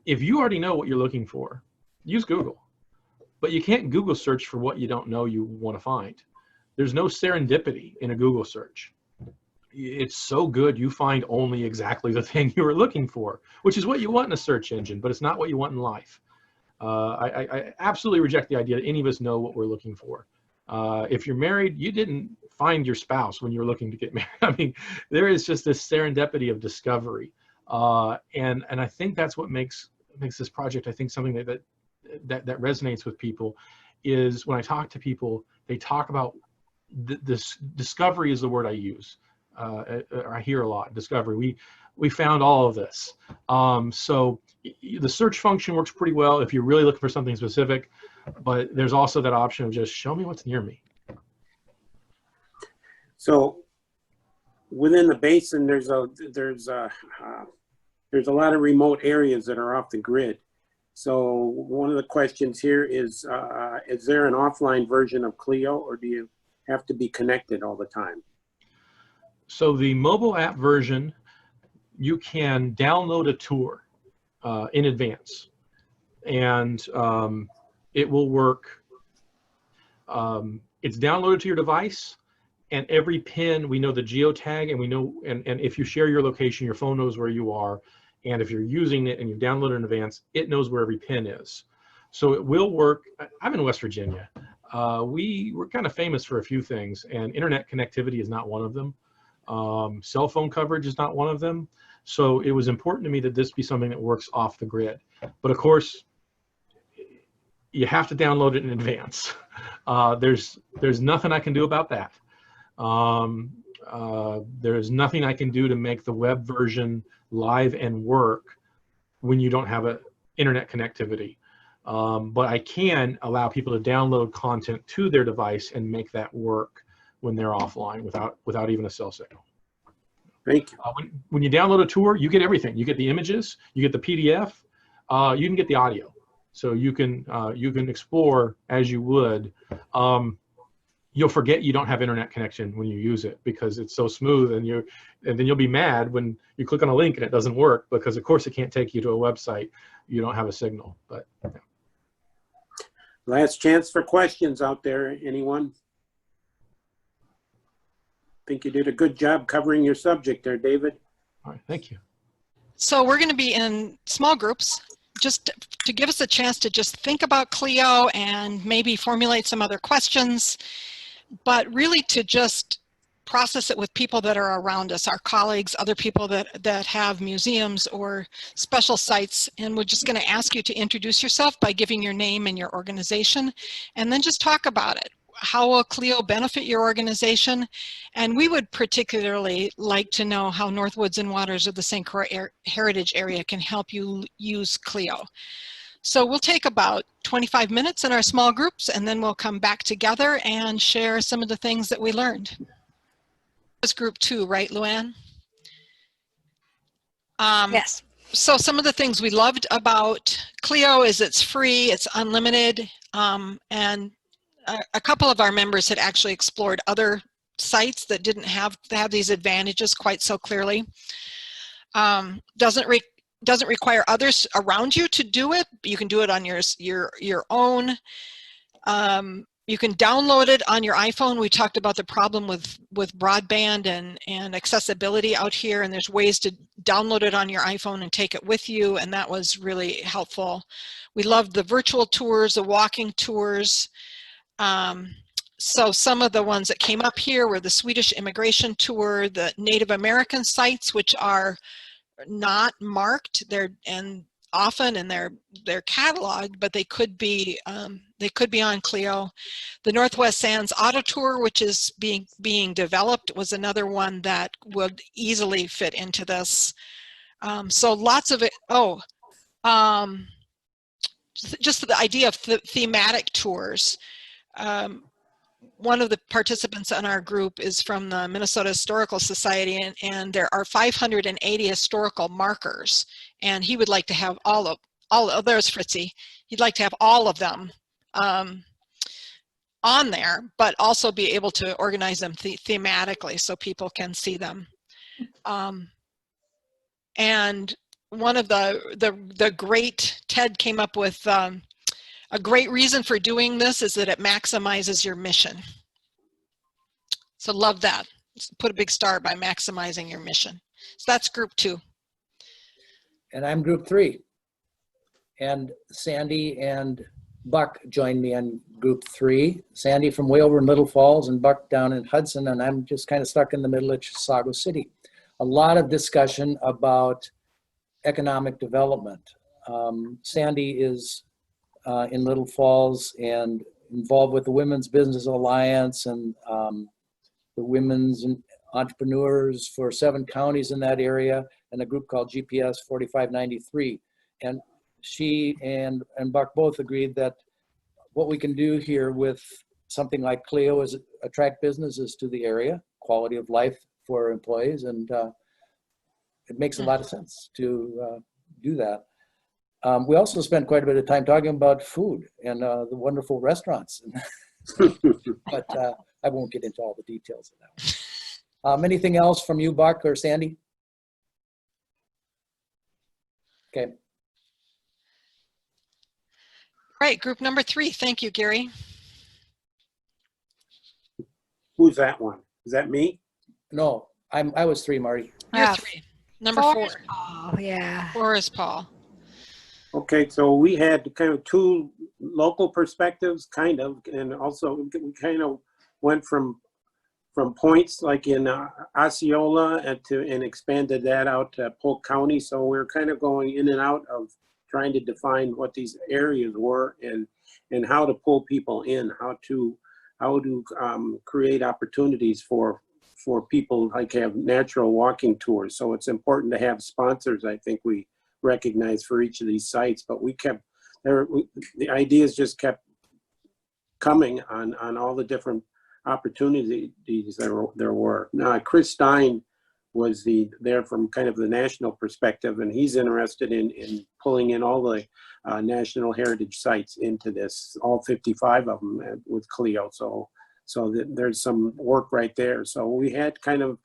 If you already know what you're looking for, use Google. But you can't Google search for what you don't know you want to find. There's no serendipity in a Google search. It's so good you find only exactly the thing you were looking for, which is what you want in a search engine, but it's not what you want in life. I absolutely reject the idea that any of us know what we're looking for. If you're married, you didn't find your spouse when you were looking to get married. I mean, there is just this serendipity of discovery. And I think that's what makes this project, I think, something that resonates with people, is when I talk to people, they talk about this discovery is the word I use. I hear a lot, discovery. We found all of this. So the search function works pretty well if you're really looking for something specific, but there's also that option of just show me what's near me. So within the basin, there's a lot of remote areas that are off the grid. So one of the questions here is there an offline version of Clio, or do you have to be connected all the time? So the mobile app version, you can download a tour in advance, and it will work. It's downloaded to your device, and every pin, we know the geotag, and we know, and if you share your location, your phone knows where you are. And if you're using it and you've downloaded it in advance, it knows where every pin is. So it will work. I'm in West Virginia. We're kind of famous for a few things, and internet connectivity is not one of them. Cell phone coverage is not one of them. So it was important to me that this be something that works off the grid. But of course, you have to download it in advance. There's nothing I can do about that. There's nothing I can do to make the web version live and work when you don't have a internet connectivity. But I can allow people to download content to their device and make that work when they're offline without even a cell signal. Thank you. When you download a tour, you get everything. You get the images, you get the PDF, you can get the audio. So you can explore as you would. You'll forget you don't have internet connection when you use it because it's so smooth, and then you'll be mad when you click on a link and it doesn't work, because of course it can't take you to a website. You don't have a signal. But yeah. Last chance for questions out there. Anyone? Think you did a good job covering your subject there, David. All right, thank you. So we're going to be in small groups, just to give us a chance to just think about Clio and maybe formulate some other questions, but really to just process it with people that are around us, our colleagues, other people that have museums or special sites. And we're just going to ask you to introduce yourself by giving your name and your organization, and then just talk about it. How will Clio benefit your organization? And we would particularly like to know how Northwoods and Waters of the St. Croix Heritage Area can help you use Clio. So we'll take about 25 minutes in our small groups, and then we'll come back together and share some of the things that we learned. This group 2, right, Luanne? Yes. So some of the things we loved about Clio is it's free, it's unlimited, and a couple of our members had actually explored other sites that didn't have these advantages quite so clearly. Doesn't require others around you to do it. You can do it on your own. You can download it on your iPhone. We talked about the problem with broadband and accessibility out here, and there's ways to download it on your iPhone and take it with you, and that was really helpful. We loved the virtual tours, the walking tours. So some of the ones that came up here were the Swedish immigration tour, the Native American sites, which are not marked, and they're cataloged, but they could be on Clio. The Northwest Sands Auto Tour, which is being developed, was another one that would easily fit into this. So lots of it. Just the idea of thematic tours. one of the participants in our group is from the Minnesota Historical Society, and there are 580 historical markers, and he would like to have all of there's Fritzy. He'd like to have all of them on there, but also be able to organize them thematically so people can see them. And one of the great, Ted came up with a great reason for doing this is that it maximizes your mission. So love that. Put a big star by maximizing your mission. So that's group 2. And I'm group 3. And Sandy and Buck joined me on group 3. Sandy from way over in Little Falls and Buck down in Hudson, and I'm just kind of stuck in the middle of Chisago City. A lot of discussion about economic development. Sandy is in Little Falls and involved with the Women's Business Alliance and the women's entrepreneurs for 7 counties in that area, and a group called GPS 4593. And she and Buck both agreed that what we can do here with something like Clio is attract businesses to the area, quality of life for employees, and it makes a lot of sense to do that. We also spent quite a bit of time talking about food and the wonderful restaurants. But I won't get into all the details of that one. Anything else from you, Buck or Sandy? Okay. Right, group number 3. Thank you, Gary. Who's that one? Is that me? No, I was 3, Marty. You're 3. Number 4. Oh, yeah. 4 is Paul. Okay, so we had kind of 2 local perspectives, kind of, and also we kind of went from points like in Osceola and expanded that out to Polk County. So we're kind of going in and out of trying to define what these areas were and how to pull people in, how to create opportunities for people like have natural walking tours. So it's important to have sponsors, I think we recognize, for each of these sites, but the ideas just kept coming on all the different opportunities there were. Now, Chris Stein was there from kind of the national perspective, and he's interested in pulling in all the national heritage sites into this, all 55 of them with Clio. So there's some work right there. So we had kind of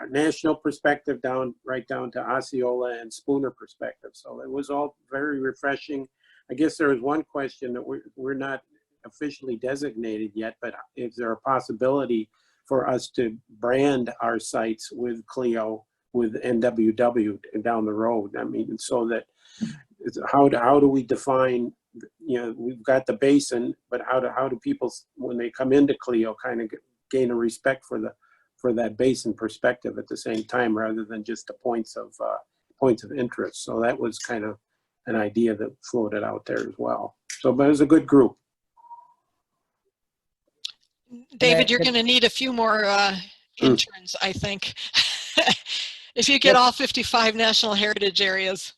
national perspective right down to Osceola and Spooner perspective. So it was all very refreshing. I guess there was one question that we're not officially designated yet, but is there a possibility for us to brand our sites with Clio, with NWW down the road? I mean, so that how do we define, we've got the basin, but how do people, when they come into Clio, kind of gain a respect for that basin perspective at the same time, rather than just the points of interest. So that was kind of an idea that floated out there as well. So, but it was a good group. David, you're going to need a few more interns, I think, if you get all 55 national heritage areas.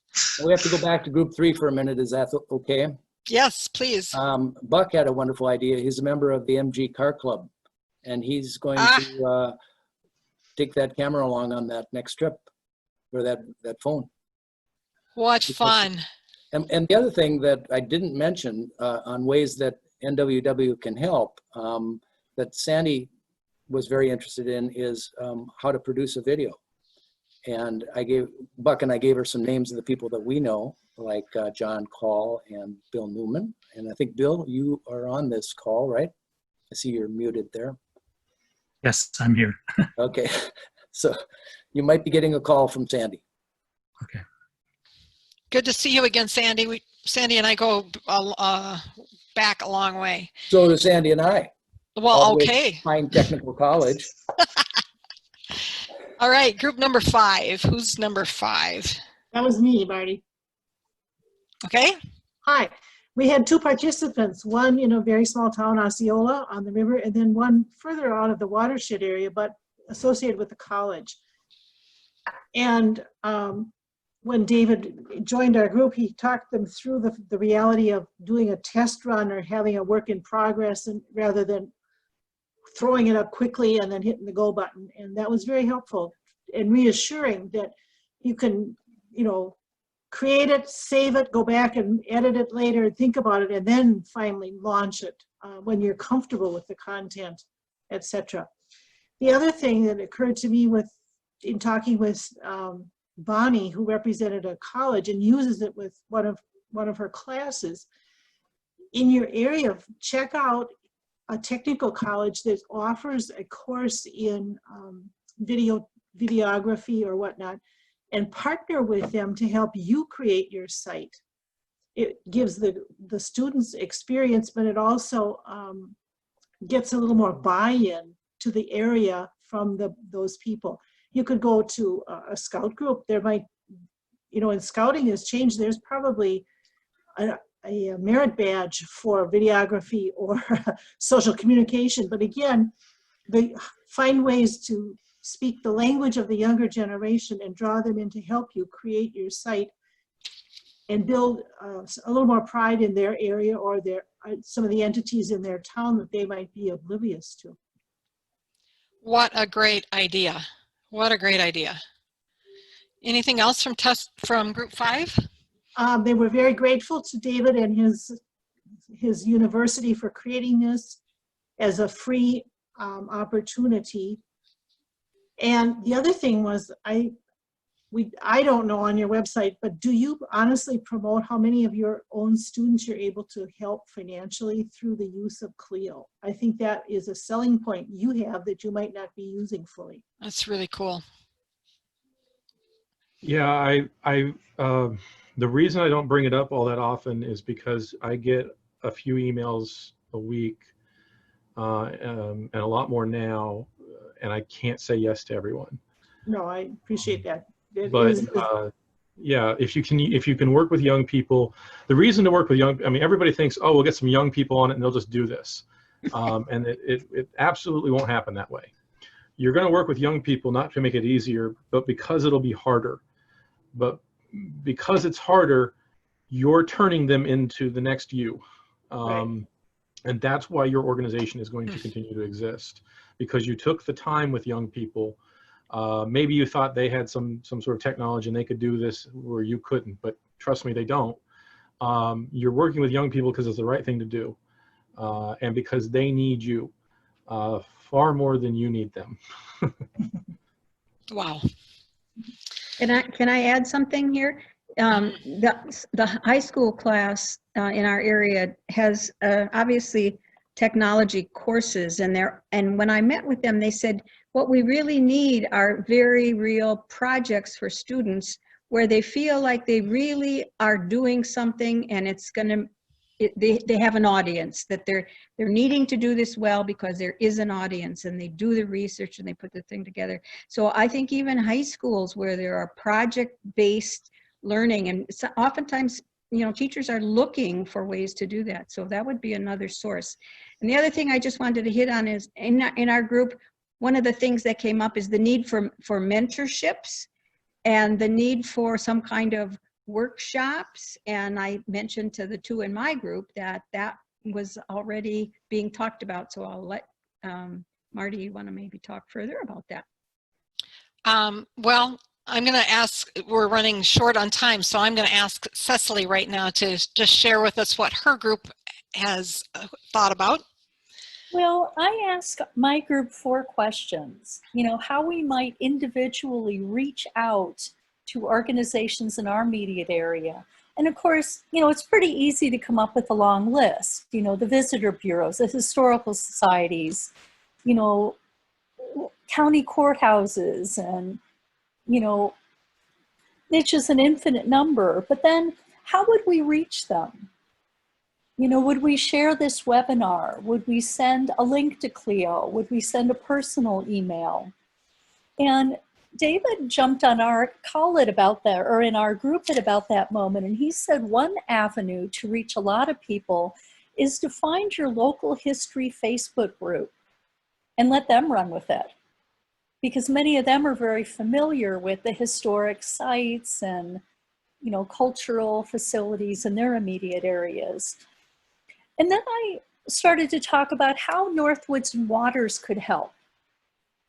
We have to go back to group 3 for a minute. Is that okay? Yes, please. Buck had a wonderful idea. He's a member of the MG Car Club, and he's going to take that camera along on that next trip, or that phone. What fun. And the other thing that I didn't mention on ways that NWW can help, that Sandy was very interested in, is how to produce a video. And Buck and I gave her some names of the people that we know, like John Call and Bill Newman. And I think, Bill, you are on this call, right? I see you're muted there. Yes, I'm here. Okay, so you might be getting a call from Sandy. Okay. Good to see you again, Sandy. Sandy and I go back a long way. So do Sandy and I. Well, okay. Pine Technical College. All right, group number 5. Who's number 5? That was me, Marty. Okay. Hi. We had 2 participants, one in a very small town, Osceola, on the river, and then one further out of the watershed area, but associated with the college. And when David joined our group, he talked them through the reality of doing a test run or having a work in progress, and rather than throwing it up quickly and then hitting the go button. And that was very helpful and reassuring that you can, you know, create it, save it, go back and edit it later, think about it, and then finally launch it when you're comfortable with the content, etc. The other thing that occurred to me in talking with Bonnie, who represented a college and uses it with one of her classes, in your area, check out a technical college that offers a course in videography or whatnot, and partner with them to help you create your site. It gives the students experience, but it also gets a little more buy-in to the area from those people. You could go to a scout group. There might, you know, and scouting has changed. There's probably a merit badge for videography or social communication. But again, they find ways to speak the language of the younger generation and draw them in to help you create your site and build a little more pride in their area or some of the entities in their town that they might be oblivious to. What a great idea. What a great idea. Anything else from group 5? They were very grateful to David and his university for creating this as a free opportunity. And the other thing was, I don't know on your website, but do you honestly promote how many of your own students you're able to help financially through the use of Clio? I think that is a selling point you have that you might not be using fully. That's really cool. Yeah, the reason I don't bring it up all that often is because I get a few emails a week and a lot more now, and I can't say yes to everyone. No, I appreciate that. Yeah, if you can work with young people, the reason to work with I mean, everybody thinks, oh, we'll get some young people on it and they'll just do this. And it absolutely won't happen that way. You're going to work with young people not to make it easier, but because it'll be harder. But because it's harder, you're turning them into the next you. Right. And that's why your organization is going to continue to exist, because you took the time with young people. Maybe you thought they had some sort of technology and they could do this where you couldn't, but trust me, they don't. You're working with young people because it's the right thing to do, and because they need you far more than you need them. Wow. Can I add something here? The high school class in our area has obviously technology courses, and when I met with them, they said what we really need are very real projects for students where they feel like they really are doing something, and it's gonna. They have an audience, that they're needing to do this well because there is an audience, and they do the research and they put the thing together. So I think even high schools where there are project-based learning, and oftentimes, you know, teachers are looking for ways to do that. So that would be another source. And the other thing I just wanted to hit on is in our group, one of the things that came up is the need for mentorships and the need for some kind of workshops. And I mentioned to the two in my group that was already being talked about. So I'll let Marty, you want to maybe talk further about that? Well, I'm going to ask, we're running short on time, so I'm going to ask Cecily right now to just share with us what her group has thought about. Well, I asked my group 4 questions, you know, how we might individually reach out to organizations in our immediate area. And of course, you know, it's pretty easy to come up with a long list, you know, the visitor bureaus, the historical societies, you know, county courthouses, and, you know, it's just an infinite number. But then how would we reach them? You know, would we share this webinar? Would we send a link to Clio? Would we send a personal email? And David jumped on our call at about that, or in our group at about that moment, and he said one avenue to reach a lot of people is to find your local history Facebook group and let them run with it. Because many of them are very familiar with the historic sites and, you know, cultural facilities in their immediate areas. And then I started to talk about how Northwoods and Waters could help,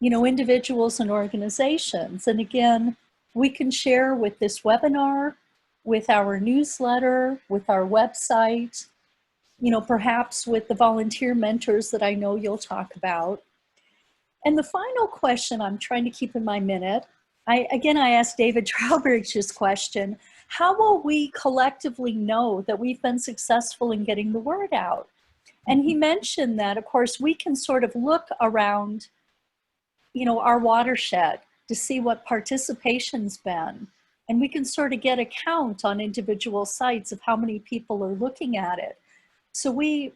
individuals and organizations. And again, we can share with this webinar, with our newsletter, with our website, perhaps with the volunteer mentors that I know you'll talk about. And the final question, I'm trying to keep in my minute, I asked David Trowbridge this question: how will we collectively know that we've been successful in getting the word out? And he mentioned that, of course, we can sort of look around, our watershed to see what participation's been. And we can sort of get a count on individual sites of how many people are looking at it. So we,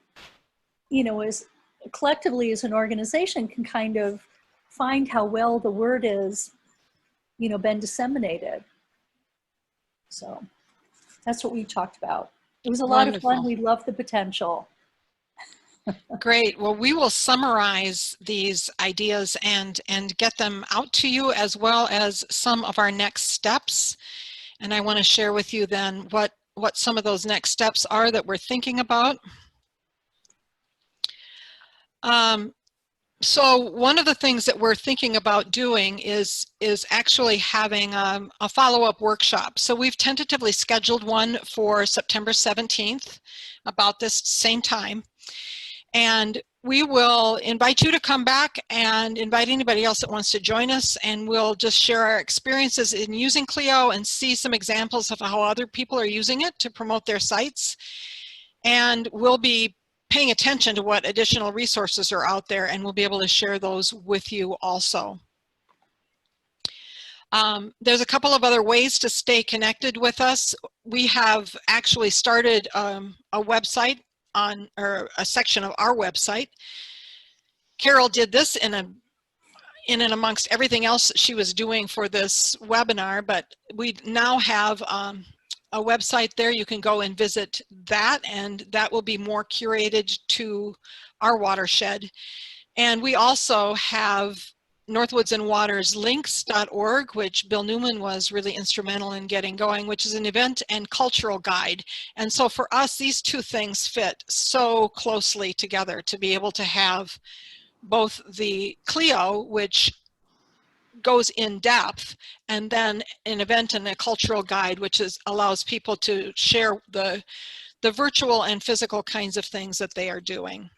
as collectively as an organization, can kind of find how well the word is, been disseminated. So that's what we talked about. It was a lot of fun. We love the potential. Great. Well, we will summarize these ideas and get them out to you, as well as some of our next steps. And I want to share with you then what some of those next steps are that we're thinking about. So one of the things that we're thinking about doing is actually having a follow-up workshop. So we've tentatively scheduled one for September 17th, about this same time. And we will invite you to come back and invite anybody else that wants to join us, and we'll just share our experiences in using Clio and see some examples of how other people are using it to promote their sites. And we'll be paying attention to what additional resources are out there, and we'll be able to share those with you also. There's a couple of other ways to stay connected with us. We have actually started a website or a section of our website. Carol did this in and amongst everything else she was doing for this webinar, but we now have a website there. You can go and visit that, and that will be more curated to our watershed. And we also have Northwoods and Waters links.org, which Bill Newman was really instrumental in getting going, which is an event and cultural guide. And so for us, these two things fit so closely together to be able to have both the Clio, which goes in depth, and then an event and a cultural guide, which allows people to share the virtual and physical kinds of things that they are doing.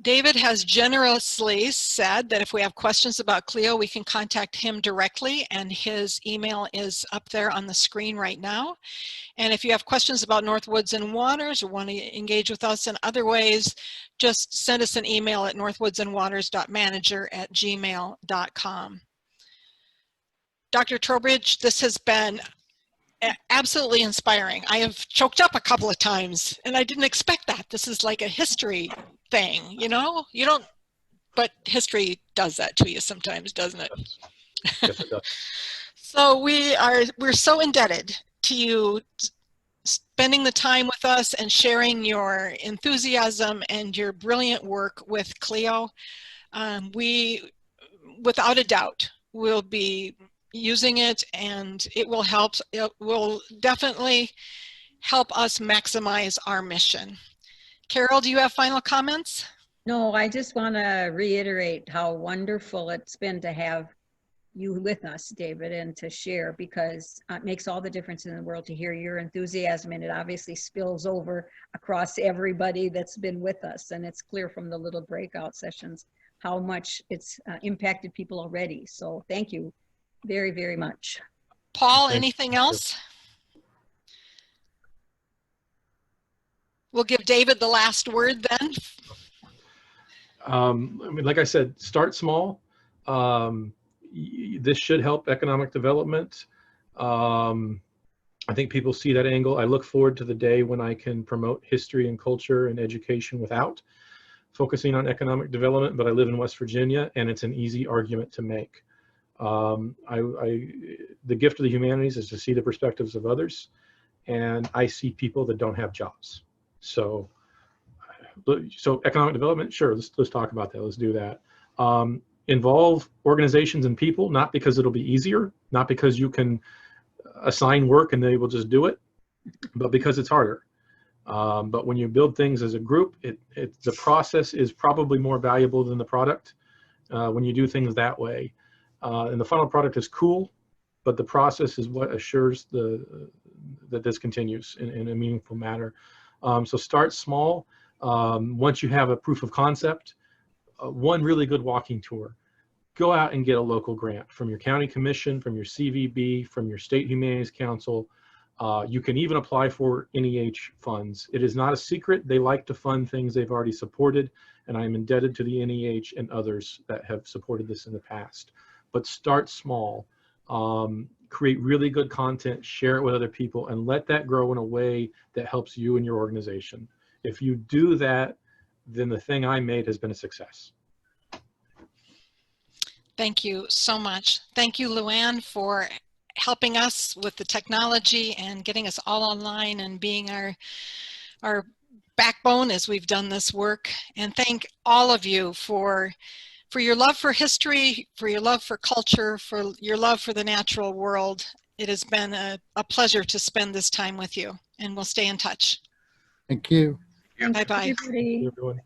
David has generously said that if we have questions about Clio, we can contact him directly, and his email is up there on the screen right now. And if you have questions about Northwoods and Waters or want to engage with us in other ways, just send us an email at northwoodsandwaters.manager@gmail.com. Dr. Trowbridge, this has been absolutely inspiring. I have choked up a couple of times, and I didn't expect that. This is like a history thing, you don't, but history does that to you sometimes, doesn't it? Yes, it does. So we're so indebted to you spending the time with us and sharing your enthusiasm and your brilliant work with Clio. We, without a doubt, will be using it, and it will definitely help us maximize our mission. Carol, do you have final comments? No, I just want to reiterate how wonderful it's been to have you with us, David, and to share, because it makes all the difference in the world to hear your enthusiasm, and it obviously spills over across everybody that's been with us. And it's clear from the little breakout sessions how much it's impacted people already. So thank you very, very much. Paul, anything else? We'll give David the last word then. I mean, like I said, start small. This should help economic development. I think people see that angle. I look forward to the day when I can promote history and culture and education without focusing on economic development, but I live in West Virginia, and it's an easy argument to make. The gift of the humanities is to see the perspectives of others, and I see people that don't have jobs. So economic development, sure, let's talk about that. Let's do that. Involve organizations and people, not because it'll be easier, not because you can assign work and they will just do it, but because it's harder. But when you build things as a group, the process is probably more valuable than the product when you do things that way. And the final product is cool, but the process is what assures that this continues in a meaningful manner. So start small. Once you have a proof of concept, one really good walking tour. Go out and get a local grant from your county commission, from your CVB, from your state humanities council. You can even apply for NEH funds. It is not a secret. They like to fund things they've already supported, and I am indebted to the NEH and others that have supported this in the past. But start small. Create really good content, share it with other people, and let that grow in a way that helps you and your organization. If you do that, then the thing I made has been a success. Thank you so much. Thank you, Luanne, for helping us with the technology and getting us all online and being our backbone as we've done this work. And thank all of you for your love for history, for your love for culture, for your love for the natural world. It has been a pleasure to spend this time with you, and we'll stay in touch. Thank you. Thanks, Bye-bye. everybody. Everyone.